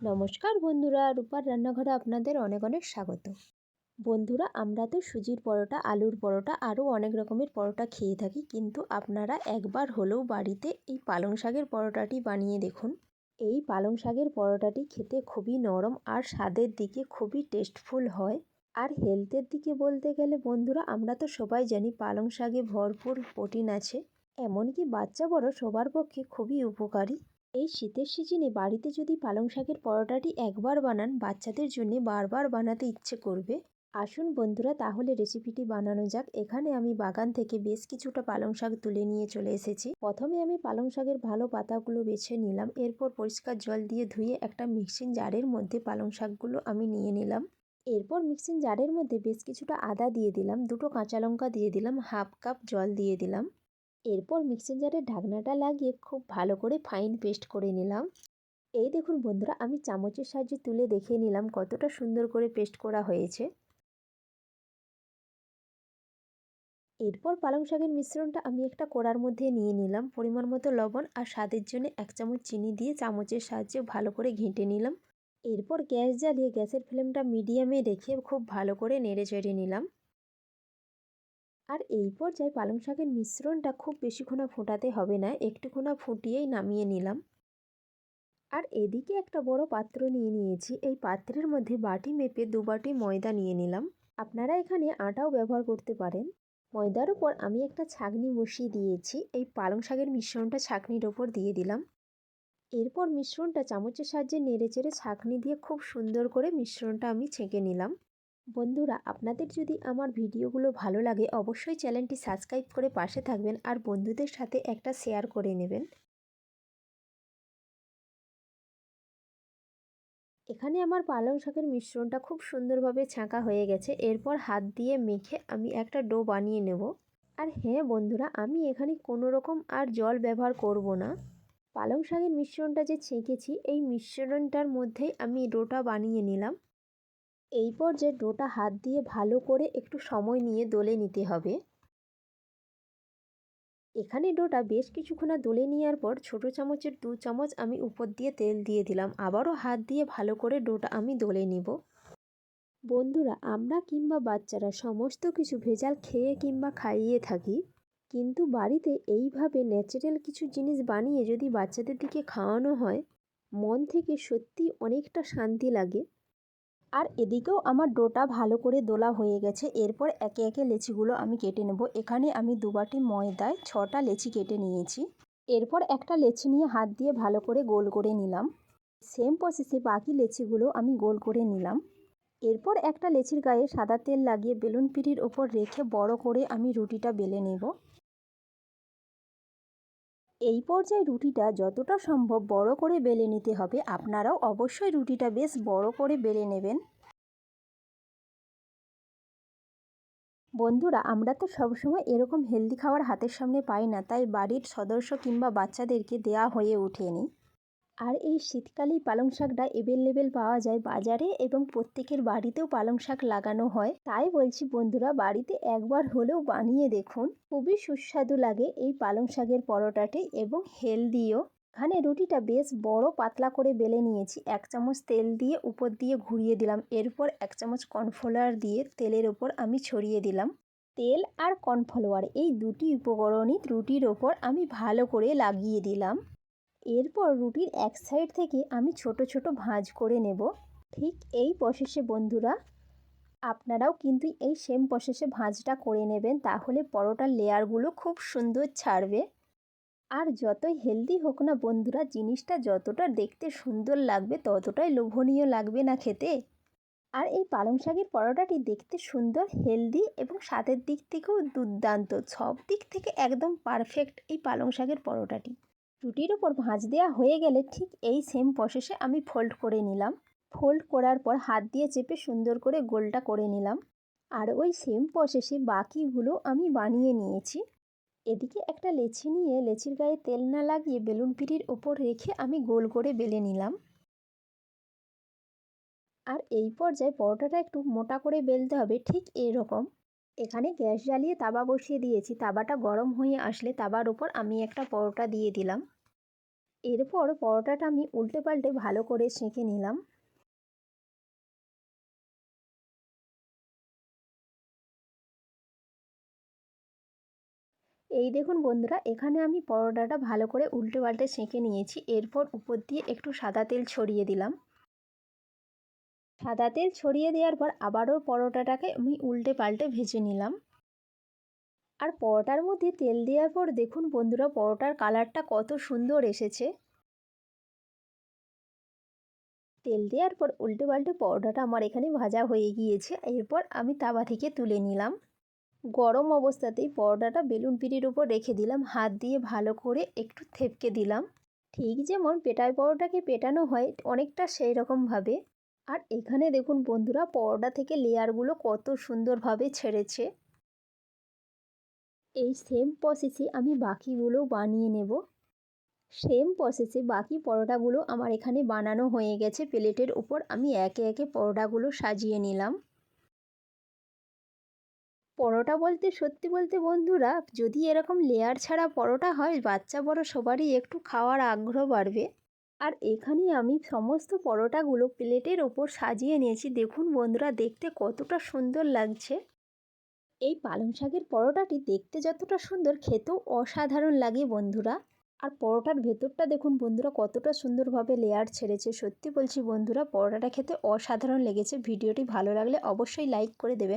নমস্কার বন্ধুরা, রূপার রান্নাঘরে আপনাদের অনেক অনেক স্বাগত। বন্ধুরা, আমরা তো সুজির পরোটা, আলুর পরোটা আরও অনেক রকমের পরোটা খেয়ে থাকি, কিন্তু আপনারা একবার হলেও বাড়িতে এই পালং শাকের পরোটাটি বানিয়ে দেখুন। এই পালং শাকের পরোটাটি খেতে খুবই নরম আর স্বাদের দিকে খুবই টেস্টফুল হয়। আর হেলথের দিকে বলতে গেলে বন্ধুরা, আমরা তো সবাই জানি পালং শাকে ভরপুর প্রোটিন আছে, এমনকি বাচ্চা বড় সবার পক্ষে খুবই উপকারী। এই শীতের সিজনে বাড়িতে যদি পালং শাকের পরোটাটি একবার বানান, বাচ্চাদের জন্য বারবার বানাতে ইচ্ছে করবে। আসুন বন্ধুরা, তাহলে রেসিপিটি বানানো যাক। এখানে আমি বাগান থেকে বেশ কিছুটা পালং শাক তুলে নিয়ে চলে এসেছি। প্রথমে আমি পালং শাকের ভালো পাতাগুলো বেছে নিলাম, এরপর পরিষ্কার জল দিয়ে ধুয়ে একটা মিক্সিং জারের মধ্যে পালং শাকগুলো আমি নিয়ে নিলাম। এরপর মিক্সিং জারের মধ্যে বেশ কিছুটা আদা দিয়ে দিলাম, দুটো কাঁচা লঙ্কা দিয়ে দিলাম, হাফ কাপ জল দিয়ে দিলাম। এরপর মিক্সিং জারের ঢাকনাটা লাগিয়ে খুব ভালো করে ফাইন পেস্ট করে নিলাম। এই দেখুন বন্ধুরা, আমি চামচের সাহায্যে তুলে দেখে নিলাম কতটা সুন্দর করে পেস্ট করা হয়েছে। এরপর পালং শাকের মিশ্রণটা আমি একটা কড়ার মধ্যে নিয়ে নিলাম, পরিমাণ মতো লবণ আর স্বাদের জন্য 1 চামচ চিনি দিয়ে চামচের সাহায্যে ভালো করে ঘেঁটে নিলাম। এরপর গ্যাস জ্বালিয়ে গ্যাসের ফ্লেমটা মিডিয়ামে রেখে খুব ভালো করে নেড়ে চেড়ে নিলাম। আর এই পর্যায়ে পালং শাকের মিশ্রণটা খুব বেশিক্ষণ ফোটাতে হবে না, একটুক্ষণ ফুটিয়েই নামিয়ে নিলাম। আর এদিকে একটা বড় পাত্র নিয়ে নিয়েছি, এই পাত্রের মধ্যে বাটি মেপে 2 বাটি ময়দা নিয়ে নিলাম। আপনারা এখানে আটাও ব্যবহার করতে পারেন। ময়দার উপর আমি একটা ছাঁকনি বসিয়ে দিয়েছি, এই পালং শাকের মিশ্রণটা ছাঁকনির ওপর দিয়ে দিলাম। এরপর মিশ্রণটা চামচের সাহায্যে নেড়েচেড়ে ছাঁকনি দিয়ে খুব সুন্দর করে মিশ্রণটা আমি ছেঁকে নিলাম। বন্ধুরা, আপনাদের যদি আমার ভিডিওগুলো ভালো লাগে অবশ্যই চ্যানেলটি সাবস্ক্রাইব করে পাশে থাকবেন আর বন্ধুদের সাথে একটা শেয়ার করে নেবেন। এখানে আমার পালং শাকের মিশ্রণটা খুব সুন্দরভাবে ছাঁকা হয়ে গেছে। এরপর হাত দিয়ে মেখে আমি একটা ডো বানিয়ে নেব। আর হ্যাঁ বন্ধুরা, আমি এখানে কোনো রকম আর জল ব্যবহার করব না। পালং শাকের মিশ্রণটা যে ছেঁকেছি, এই মিশ্রণটার মধ্যেই আমি ডোটা বানিয়ে নিলাম। এই পর্যায়ে ডোটা হাত দিয়ে ভালো করে একটু সময় নিয়ে দলে নিতে হবে। এখানে ডোটা বেশ কিছুক্ষণ দলে নেওয়ার পর ছোট চামচের 2 চামচ আমি উপর দিয়ে তেল দিয়ে দিলাম। আবারও হাত দিয়ে ভালো করে ডোটা আমি দলে নিব। বন্ধুরা, আমরা কিংবা বাচ্চারা সমস্ত কিছু ভেজাল খেয়ে কিংবা খাইয়ে থাকি, কিন্তু বাড়িতে এইভাবে ন্যাচারাল কিছু জিনিস বানিয়ে যদি বাচ্চাদের দিকে খাওয়ানো হয়, মন থেকে সত্যি অনেকটা শান্তি লাগে। আর এদিকেও আমার ডোটা ভালো করে দোলা হয়ে গেছে। এরপর একে একে লেচিগুলো আমি কেটে নেব। এখানে আমি 2 বাটি ময়দায় 6টা লেচি কেটে নিয়েছি। এরপর একটা লেচি নিয়ে হাত দিয়ে ভালো করে গোল করে নিলাম। সেম প্রসেসে বাকি লেচিগুলো আমি গোল করে নিলাম। এরপর একটা লেচির গায়ে সাদা তেল লাগিয়ে বেলুন পিঁড়ির ওপর রেখে বড় করে আমি রুটিটা বেলে নেব। এই পর্যায়ে রুটিটা যতটা সম্ভব বড় করে বেলে নিতে হবে। আপনারাও অবশ্যই রুটিটা বেশ বড় করে বেলে নেবেন। বন্ধুরা, আমরা তো সবসময় এরকম হেলদি খাবার হাতের সামনে পাই না, তাই বাড়ির সদস্য কিংবা বাচ্চাদেরকে দেয়া হয়ে ওঠেনি। আর এই শীতকালেই পালং শাকটা অ্যাভেলেবেল পাওয়া যায় বাজারে, এবং প্রত্যেকের বাড়িতেও পালং শাক লাগানো হয়। তাই বলছি বন্ধুরা, বাড়িতে একবার হলেও বানিয়ে দেখুন, খুবই সুস্বাদু লাগে এই পালং শাকের পরোটাটি এবং হেলদিও। এখানে রুটিটা বেশ বড় পাতলা করে বেলে নিয়েছি। 1 চামচ তেল দিয়ে উপর দিয়ে ঘুরিয়ে দিলাম। এরপর 1 চামচ কর্নফ্লাওয়ার দিয়ে তেলের ওপর আমি ছড়িয়ে দিলাম। তেল আর কর্নফ্লাওয়ার এই দুটি উপকরণই রুটির ওপর আমি ভালো করে লাগিয়ে দিলাম। এরপর রুটির এক সাইড থেকে আমি ছোট ছোট ভাঁজ করে নেব। ঠিক এই প্রসেসে বন্ধুরা, আপনারাও কিন্তু এই সেম প্রসেসে ভাঁজটা করে নেবেন, তাহলে পরোটার লেয়ারগুলো খুব সুন্দর ছাড়বে। আর যতই হেলদি হোক না বন্ধুরা, জিনিসটা যতটা দেখতে সুন্দর লাগবে ততটাই লোভনীয় লাগবে না খেতে। আর এই পালং শাকের পরোটাটি দেখতে সুন্দর, হেলদি এবং স্বাদের দিক থেকেও দুর্দান্ত, সব দিক থেকে একদম পারফেক্ট এই পালং শাকের পরোটাটি। রুটির ওপর ভাঁজ দেওয়া হয়ে গেলে ঠিক এই সেম প্রসেসে আমি ফোল্ড করে নিলাম। ফোল্ড করার পর হাত দিয়ে চেপে সুন্দর করে গোলটা করে নিলাম। আর ওই সেম প্রসেসে বাকিগুলো আমি বানিয়ে নিয়েছি। এদিকে একটা লেচি নিয়ে লেচির গায়ে তেল না লাগিয়ে বেলুন পিঁড়ির ওপর রেখে আমি গোল করে বেলে নিলাম। আর এই পর্যায়ে পরোটাটা একটু মোটা করে বেলতে হবে, ঠিক এরকম। এখানে গ্যাস জ্বালিয়ে তাওয়া বসিয়ে দিয়েছি। তাওয়াটা গরম হয়ে আসলে তাওয়ার ওপর আমি একটা পরোটা দিয়ে দিলাম। এরপর পরোটাটা আমি উল্টে পাল্টে ভালো করে সেঁকে নিলাম। এই দেখুন বন্ধুরা, এখানে আমি পরোটাটা ভালো করে উল্টে পাল্টে সেঁকে নিয়েছি। এরপর উপর দিয়ে একটু সাদা তেল ছড়িয়ে দিলাম। সাদা তেল ছড়িয়ে দেওয়ার পর আবারও পরোটাটাকে আমি উল্টে পাল্টে ভেজে নিলাম। আর পরোটার মধ্যে তেল দেওয়ার পর দেখুন বন্ধুরা, পরোটার কালারটা কত সুন্দর এসেছে। তেল দেওয়ার পর উল্টে পাল্টে পরোটাটা আমার এখানে ভাজা হয়ে গিয়েছে। এরপর আমি তাওয়া থেকে তুলে নিলাম। গরম অবস্থাতেই পরোটাটা বেলুন পিঁড়ির উপর রেখে দিলাম। হাত দিয়ে ভালো করে একটু থেপকে দিলাম, ঠিক যেমন পেটাই পরোটাকে পেটানো হয় অনেকটা সেই রকমভাবে। আর এখানে দেখুন বন্ধুরা, পরোটা থেকে লেয়ারগুলো কত সুন্দরভাবে ছেড়েছে। এই সেম প্রসেসে আমি বাকিগুলো বানিয়ে নেব। সেম প্রসেসে বাকি পরোটাগুলো আমার এখানে বানানো হয়ে গেছে। প্লেটের উপর আমি একে একে পরোটাগুলো সাজিয়ে নিলাম। পরোটা বলতে সত্যি বলতে বন্ধুরা, যদি এরকম লেয়ার ছাড়া পরোটা হয়, বাচ্চা বড় সবারই একটু খাওয়ার আগ্রহ বাড়বে। আর এখানে আমি সমস্ত পরোটাগুলো প্লেটের ওপর সাজিয়ে নিয়েছি। দেখুন বন্ধুরা, দেখতে কতটা সুন্দর লাগছে। এই পালং শাকের পরোটাটি দেখতে যতটা সুন্দর, খেতেও অসাধারণ লাগে বন্ধুরা। আর পরোটার ভেতরটা দেখুন বন্ধুরা, কতটা সুন্দরভাবে লেয়ার ছেড়েছে। সত্যি বলছি বন্ধুরা, পরোটাটা খেতে অসাধারণ লেগেছে। ভিডিওটি ভালো লাগলে অবশ্যই লাইক করে দেবেন।